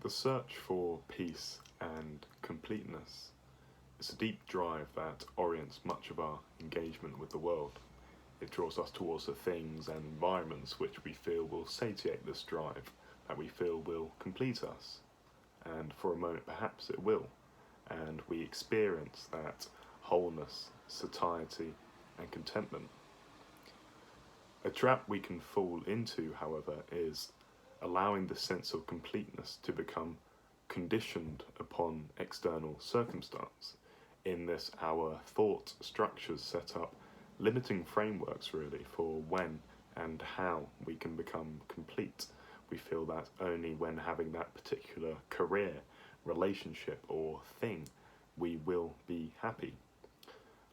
The search for peace and completeness is a deep drive that orients much of our engagement with the world. It draws us towards the things and environments which we feel will satiate this drive, that we feel will complete us. And for a moment perhaps it will, and we experience that wholeness, satiety and contentment. A trap we can fall into, however, is allowing the sense of completeness to become conditioned upon external circumstance. In this, our thought structures set up limiting frameworks really for when and how we can become complete. We feel that only when having that particular career, relationship or thing, we will be happy.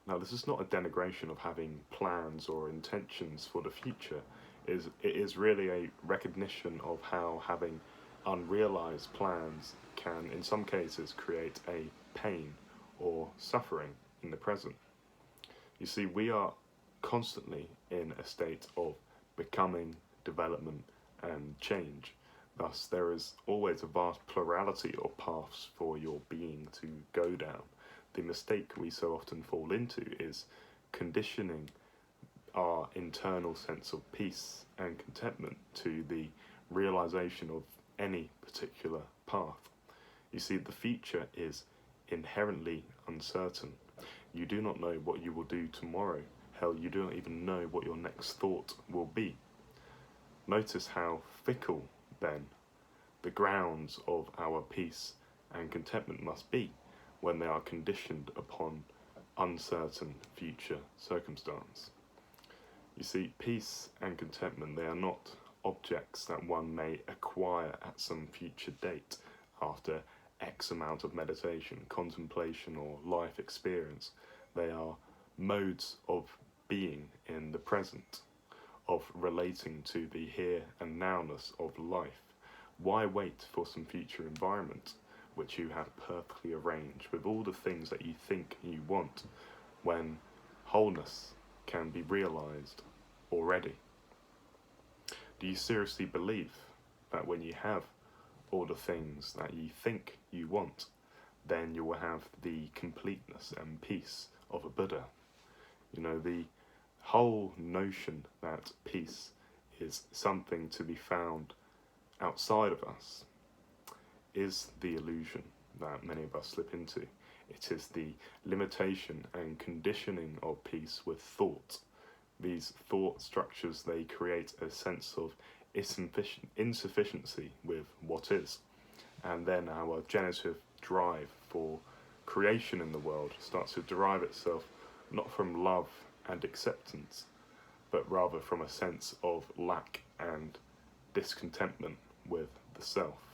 Now, this is not a denigration of having plans or intentions for the future. It is really a recognition of how having unrealized plans can, in some cases, create a pain or suffering in the present. You see, we are constantly in a state of becoming, development, and change. Thus, there is always a vast plurality of paths for your being to go down. The mistake we so often fall into is conditioning our internal sense of peace and contentment to the realization of any particular path. You see, the future is inherently uncertain. You do not know what you will do tomorrow. Hell, you do not even know what your next thought will be. Notice how fickle, then, the grounds of our peace and contentment must be when they are conditioned upon uncertain future circumstance. You see, peace and contentment, they are not objects that one may acquire at some future date after X amount of meditation, contemplation or life experience. They are modes of being in the present, of relating to the here and nowness of life. Why wait for some future environment which you have perfectly arranged with all the things that you think you want, when wholeness can be realized already? Do you seriously believe that when you have all the things that you think you want, then you will have the completeness and peace of a Buddha? You know, the whole notion that peace is something to be found outside of us is the illusion that many of us slip into. It is the limitation and conditioning of peace with thought. These thought structures, they create a sense of insufficiency with what is. And then our generative drive for creation in the world starts to derive itself not from love and acceptance, but rather from a sense of lack and discontentment with the self.